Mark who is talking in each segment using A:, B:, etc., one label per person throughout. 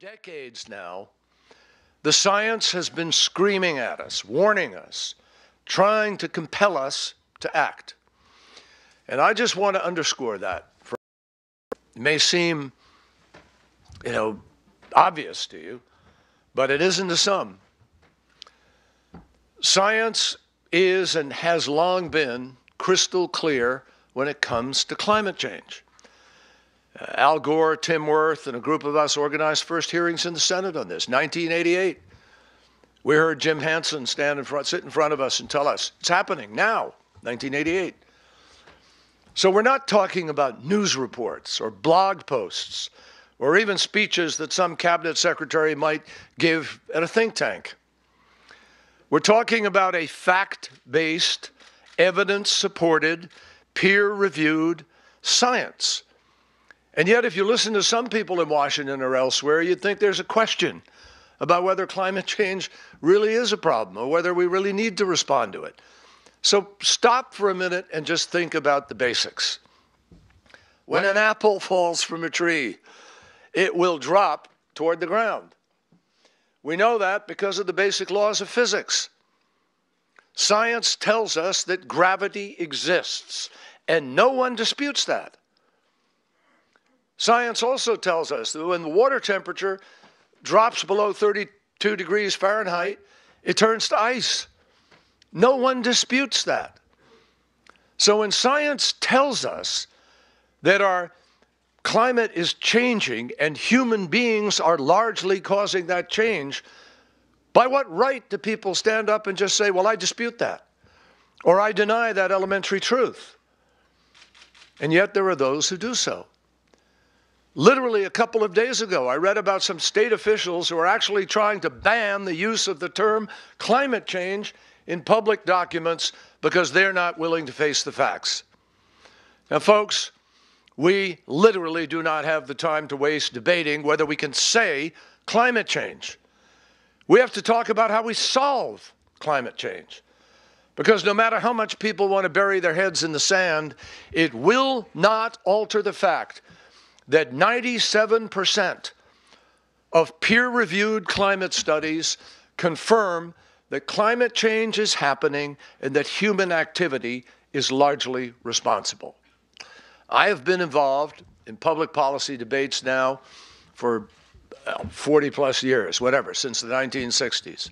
A: decades now, the science has been screaming at us, warning us, trying to compel us to act. And I just want to underscore that. It may seem, obvious to you, but it isn't to some. Science is and has long been crystal clear when it comes to climate change. Al Gore, Tim Wirth, and a group of us organized first hearings in the Senate on this, 1988. We heard Jim Hansen sit in front of us and tell us, it's happening now, 1988. So we're not talking about news reports or blog posts or even speeches that some cabinet secretary might give at a think tank. We're talking about a fact-based, evidence-supported, peer-reviewed science. And yet, if you listen to some people in Washington or elsewhere, you'd think there's a question about whether climate change really is a problem or whether we really need to respond to it. So stop for a minute and just think about the basics. When an apple falls from a tree, it will drop toward the ground. We know that because of the basic laws of physics. Science tells us that gravity exists, and no one disputes that. Science also tells us that when the water temperature drops below 32 degrees Fahrenheit, it turns to ice. No one disputes that. So when science tells us that our climate is changing and human beings are largely causing that change, by what right do people stand up and just say, well, I dispute that, or I deny that elementary truth? And yet there are those who do so. Literally a couple of days ago, I read about some state officials who are actually trying to ban the use of the term climate change in public documents because they're not willing to face the facts. Now, folks, we literally do not have the time to waste debating whether we can say climate change. We have to talk about how we solve climate change. Because no matter how much people want to bury their heads in the sand, it will not alter the fact that 97% of peer-reviewed climate studies confirm that climate change is happening and that human activity is largely responsible. I have been involved in public policy debates now for 40 plus years, whatever, since the 1960s.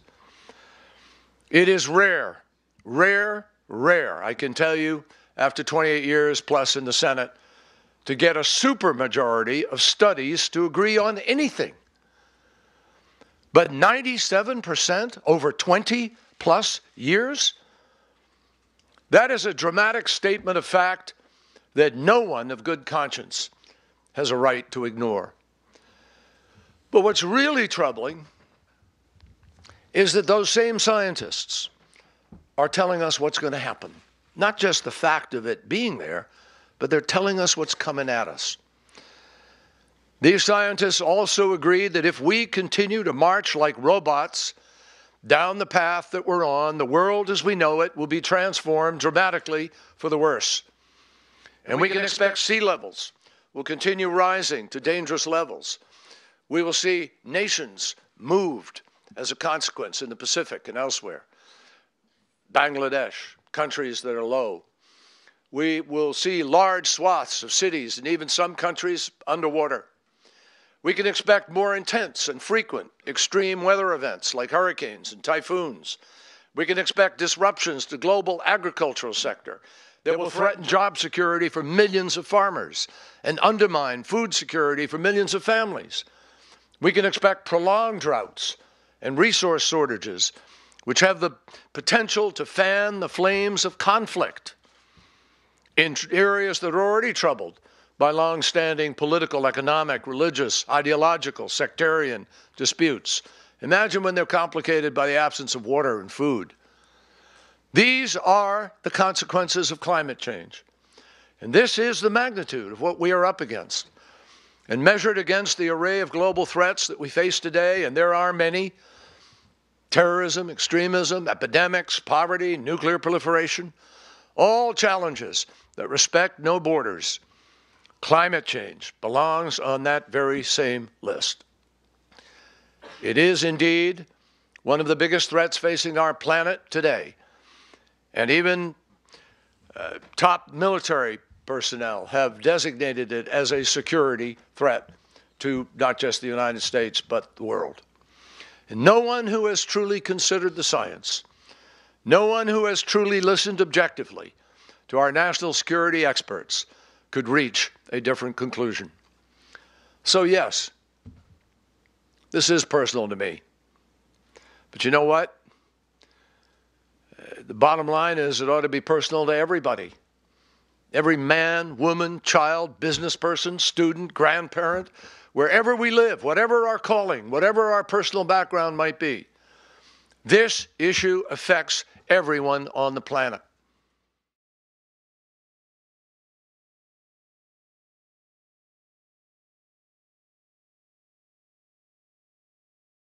A: It is rare, I can tell you, after 28 years plus in the Senate, to get a supermajority of studies to agree on anything. But 97% over 20 plus years? That is a dramatic statement of fact that no one of good conscience has a right to ignore. But what's really troubling is that those same scientists are telling us what's going to happen. Not just the fact of it being there, but they're telling us what's coming at us. These scientists also agree that if we continue to march like robots down the path that we're on, the world as we know it will be transformed dramatically for the worse. And we can expect sea levels will continue rising to dangerous levels. We will see nations moved as a consequence in the Pacific and elsewhere. Bangladesh, countries that are low. We will see large swaths of cities and even some countries underwater. We can expect more intense and frequent extreme weather events like hurricanes and typhoons. We can expect disruptions to global agricultural sector that will threaten job security for millions of farmers and undermine food security for millions of families. We can expect prolonged droughts and resource shortages, which have the potential to fan the flames of conflict in areas that are already troubled by long-standing political, economic, religious, ideological, sectarian disputes. Imagine when they're complicated by the absence of water and food. These are the consequences of climate change. And this is the magnitude of what we are up against. And measured against the array of global threats that we face today, and there are many, terrorism, extremism, epidemics, poverty, nuclear proliferation, all challenges that respect no borders. Climate change belongs on that very same list. It is indeed one of the biggest threats facing our planet today. And even top military personnel have designated it as a security threat to not just the United States, but the world. And no one who has truly considered the science, no one who has truly listened objectively to our national security experts could reach a different conclusion. So yes, this is personal to me. But you know what? The bottom line is it ought to be personal to everybody. Every man, woman, child, business person, student, grandparent, wherever we live, whatever our calling, whatever our personal background might be. This issue affects everyone on the planet.